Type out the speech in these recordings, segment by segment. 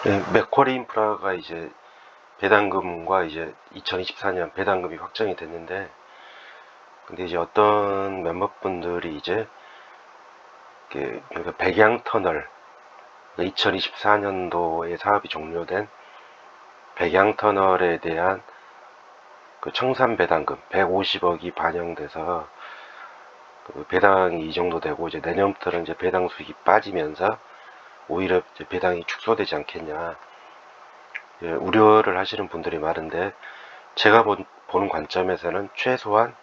네, 맥쿼리 인프라가 이제 배당금과 이제 2024년 배당금이 확정이 됐는데, 근데 이제 어떤 멤버분들이 이제 그러니까 백양 터널, 2024년도에 사업이 종료된 백양 터널에 대한 그 청산 배당금 150억이 반영돼서 그 배당이 이 정도 되고, 이제 내년부터는 이제 배당 수익이 빠지면서 오히려 이제 배당이 축소되지 않겠냐, 우려를 하시는 분들이 많은데, 제가 보는 관점에서는 최소한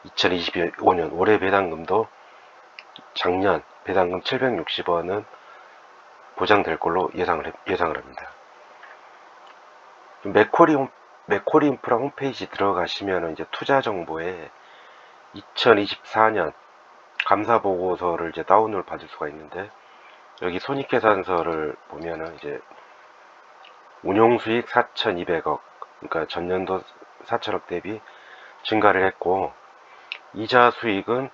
2025년 올해 배당금도 작년 배당금 760원은 보장될 걸로 예상을 합니다. 맥쿼리 인프라 홈페이지 들어가시면 이제 투자 정보에 2024년 감사 보고서를 이제 다운을 받을 수가 있는데, 여기 손익계산서를 보면은 이제 운용수익 4,200억, 그러니까 전년도 4천억 대비 증가를 했고, 이자 수익은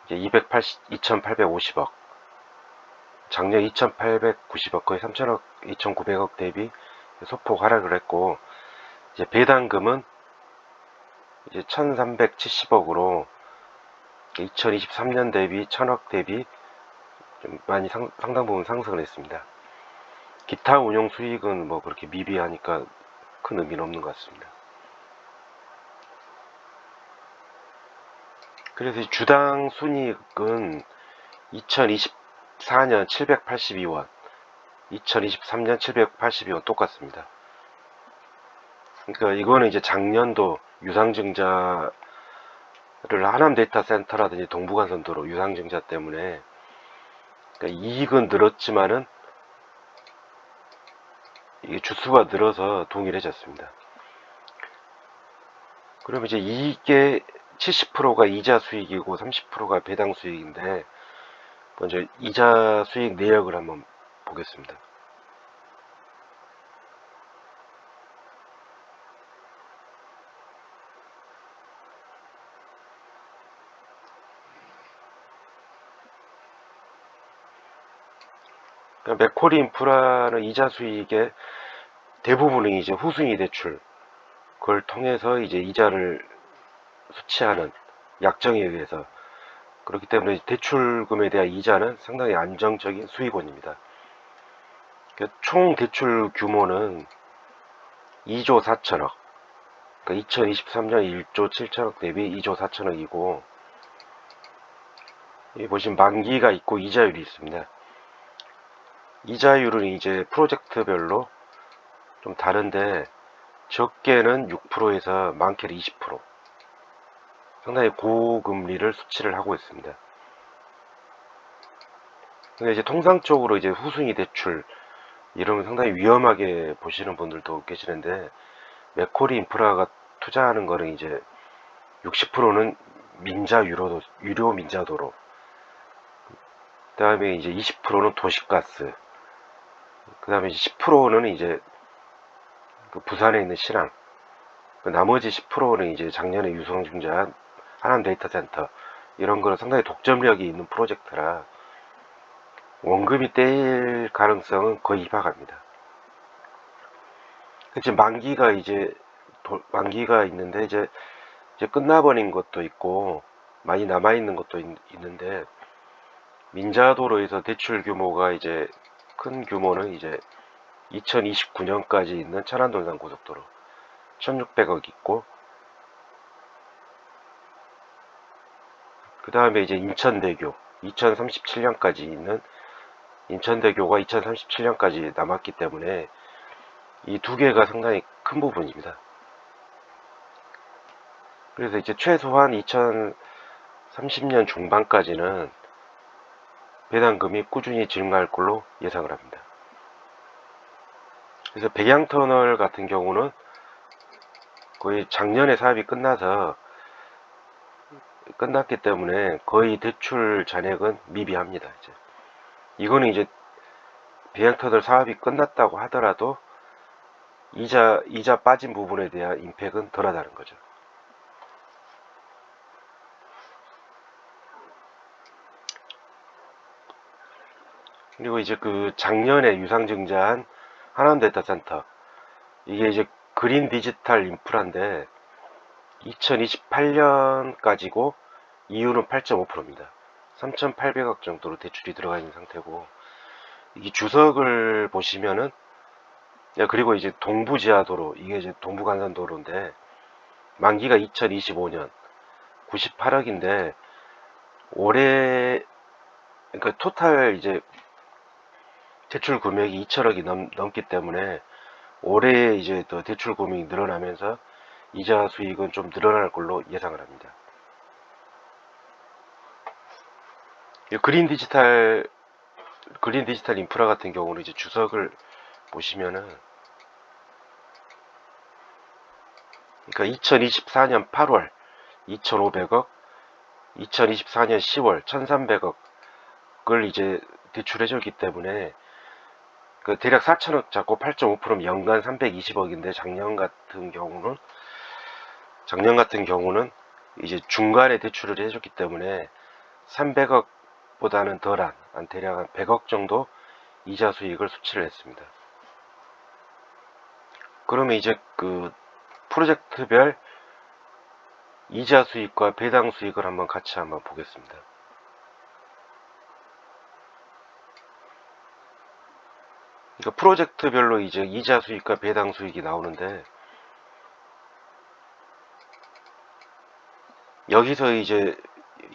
이제 2,850억, 작년 2,890억, 거의 3천억, 2,900억 대비 소폭 하락을 했고, 이제 배당금은 이제 1,370억으로 2023년 대비 1,000억 대비 좀 많이 상당 부분 상승을 했습니다. 기타 운용 수익은 뭐 그렇게 미비하니까 큰 의미는 없는 것 같습니다. 그래서 주당 순이익은 2024년 782원, 2023년 782원 똑같습니다. 그러니까 이거는 이제 작년도 유상증자를 하남 데이터 센터라든지 동부간선도로 유상증자 때문에, 그러니까 이익은 늘었지만은 이게 주수가 늘어서 동일해졌습니다. 그러면 이제 이익의 70%가 이자 수익이고 30%가 배당 수익인데, 먼저 이자 수익 내역을 한번 보겠습니다. 그러니까 맥쿼리 인프라는 이자 수익의 대부분이 이제 후순위 대출, 그걸 통해서 이제 이자를 수취하는 약정에 의해서, 그렇기 때문에 대출금에 대한 이자는 상당히 안정적인 수익원입니다. 그러니까 총 대출 규모는 2조 4천억, 그러니까 2023년 1조 7천억 대비 2조 4천억이고, 여기 보시면 만기가 있고 이자율이 있습니다. 이자율은 이제 프로젝트별로 좀 다른데, 적게는 6%에서 많게는 20%, 상당히 고금리를 수치를 하고 있습니다. 근데 이제 통상적으로 이제 후순위 대출 이러면 상당히 위험하게 보시는 분들도 계시는데, 맥쿼리 인프라가 투자하는 거는 이제 60%는 유료 민자도로, 그 다음에 이제 20%는 도시가스, 그 다음에 10%는 이제 그 부산에 있는 신항, 나머지 10%는 이제 작년에 유상증자한 하남 데이터 센터, 이런 거는 상당히 독점력이 있는 프로젝트라 원금이 떼일 가능성은 거의 희박합니다. 지금 만기가 있는데, 이제 끝나버린 것도 있고 많이 남아있는 것도 있는데, 민자도로에서 대출 규모가 이제 큰 규모는 이제 2029년까지 있는 천안돌산 고속도로 1600억 있고, 그 다음에 이제 인천대교 2037년까지 있는 인천대교가 2037년까지 남았기 때문에 이 두 개가 상당히 큰 부분입니다. 그래서 이제 최소한 2030년 중반까지는 배당금이 꾸준히 증가할 걸로 예상을 합니다. 그래서 백양터널 같은 경우는 거의 작년에 사업이 끝났기 때문에 거의 대출 잔액은 미비합니다. 이거는 이제 백양터널 사업이 끝났다고 하더라도 이자 빠진 부분에 대한 임팩은 덜하다는 거죠. 그리고 이제 그 작년에 유상증자한 하남데이터센터, 이게 이제 그린 디지털 인프라인데 2028년까지고 이유는 8.5%입니다. 3,800억 정도로 대출이 들어가 있는 상태고, 이게 주석을 보시면은, 그리고 이제 동부지하도로, 이게 이제 동부간선도로인데 만기가 2025년 98억인데 올해, 그러니까 토탈 이제 대출 금액이 2천억이 넘기 때문에 올해 이제 더 대출 금액이 늘어나면서 이자 수익은 좀 늘어날 걸로 예상을 합니다. 그린 디지털 인프라 같은 경우는 이제 주석을 보시면은, 그러니까 2024년 8월 2,500억, 2024년 10월 1,300억을 이제 대출해줬기 때문에 그 대략 4천억 잡고 8.5%면 연간 320억인데, 작년 같은 경우는 이제 중간에 대출을 해줬기 때문에 300억보다는 덜한 대략 한 100억 정도 이자 수익을 수치를 했습니다. 그러면 이제 그 프로젝트별 이자 수익과 배당 수익을 같이 한번 보겠습니다. 그러니까 프로젝트별로 이제 이자 수익과 배당 수익이 나오는데, 여기서 이제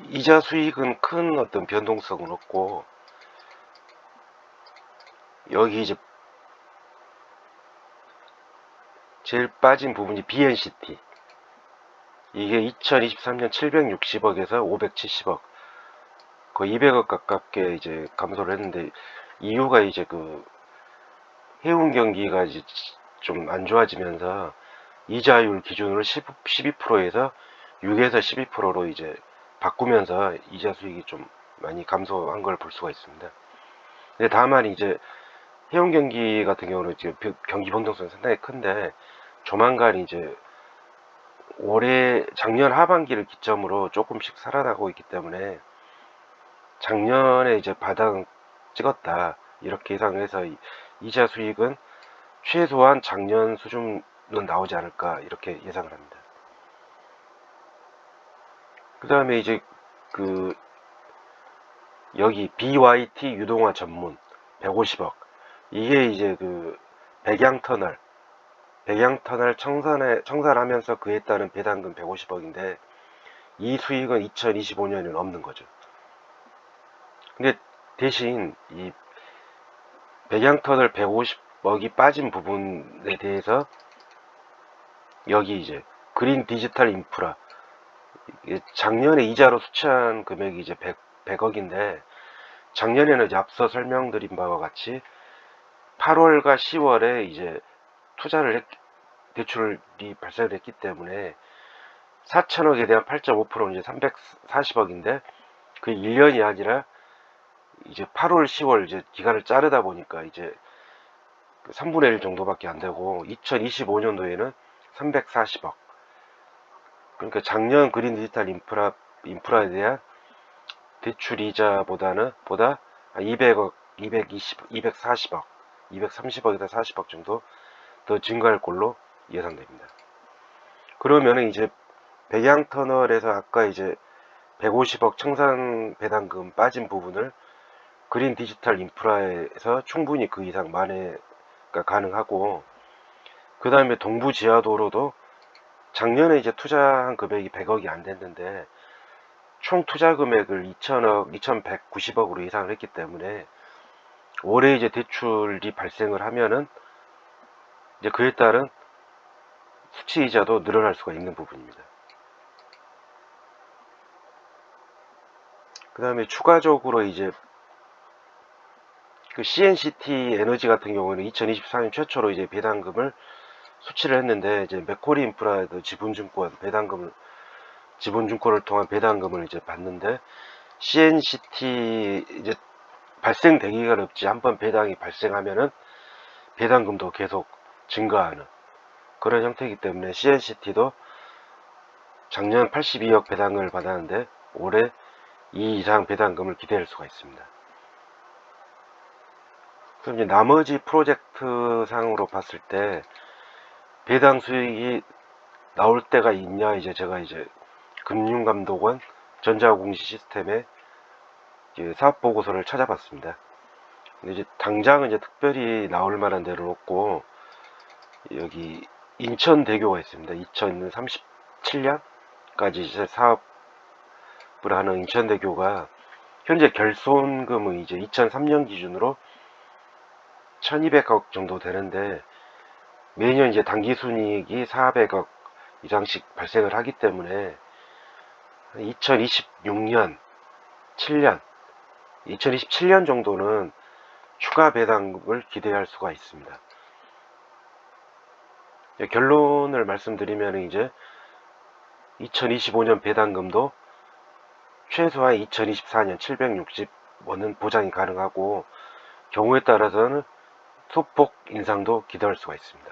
이자 수익은 큰 어떤 변동성은 없고, 여기 이제 제일 빠진 부분이 BNCT, 이게 2023년 760억에서 570억, 거의 200억 가깝게 이제 감소를 했는데, 이유가 이제 그 해운 경기가 이제 좀 안 좋아지면서 이자율 기준으로 12%에서 6에서 12%로 이제 바꾸면서 이자 수익이 좀 많이 감소한 걸 볼 수가 있습니다. 근데 다만 이제 해운 경기 같은 경우는 이제 경기 변동성이 상당히 큰데, 조만간 이제 작년 하반기를 기점으로 조금씩 살아나고 있기 때문에 작년에 이제 바닥 찍었다 이렇게 예상을 해서 이자 수익은 최소한 작년 수준은 나오지 않을까 이렇게 예상을 합니다. 그 다음에 이제 그 여기 BYT 유동화 전문 150억, 이게 이제 그 백양터널 청산하면서 그에 따른 배당금 150억인데 이 수익은 2025년에는 없는 거죠. 근데 대신 이 백양터널 150억이 빠진 부분에 대해서 여기 이제 그린 디지털 인프라, 작년에 이자로 수취한 금액이 이제 100억인데 작년에는 이제 앞서 설명드린 바와 같이 8월과 10월에 이제 대출이 발생을 했기 때문에 4천억에 대한 8.5%는 이제 340억인데 그 1년이 아니라 이제 8월, 10월 이제 기간을 자르다 보니까 이제 3분의 1 정도밖에 안 되고 2025년도에는 340억. 그러니까 작년 그린 디지털 인프라에 대한 대출 이자보다 200억, 240억, 230억에서 40억 정도 더 증가할 걸로 예상됩니다. 그러면은 이제 백양터널에서 아까 이제 150억 청산 배당금 빠진 부분을 그린 디지털 인프라에서 충분히 그 이상 만회가 가능하고, 그 다음에 동부 지하도로도 작년에 이제 투자한 금액이 100억이 안 됐는데 총 투자 금액을 2190억으로 예상을 했기 때문에 올해 이제 대출이 발생을 하면은 이제 그에 따른 수치 이자도 늘어날 수가 있는 부분입니다. 그 다음에 추가적으로 이제 그 CNCT 에너지 같은 경우는 2024년 최초로 이제 배당금을 수치를 했는데, 이제 맥쿼리 인프라에도 지분증권을 통한 배당금을 이제 받는데, CNCT 이제 발생되기가 어렵지, 한번 배당이 발생하면은 배당금도 계속 증가하는 그런 형태이기 때문에 CNCT도 작년 82억 배당을 받았는데 올해 2 이상 배당금을 기대할 수가 있습니다. 그럼 이제 나머지 프로젝트 상으로 봤을 때 배당 수익이 나올 때가 있냐, 이제 제가 이제 금융감독원 전자공시 시스템에 이제 사업 보고서를 찾아봤습니다. 근데 이제 당장은 이제 특별히 나올 만한 데는 없고, 여기 인천대교가 있습니다. 2037년까지 이제 사업을 하는 인천대교가 현재 결손금은 이제 2003년 기준으로 1200억 정도 되는데, 매년 이제 당기순이익이 400억 이상씩 발생을 하기 때문에 2026년, 7년, 2027년 정도는 추가 배당을 기대할 수가 있습니다. 결론을 말씀드리면 이제 2025년 배당금도 최소한 2024년 760원은 보장이 가능하고, 경우에 따라서는 소폭 인상도 기대할 수가 있습니다.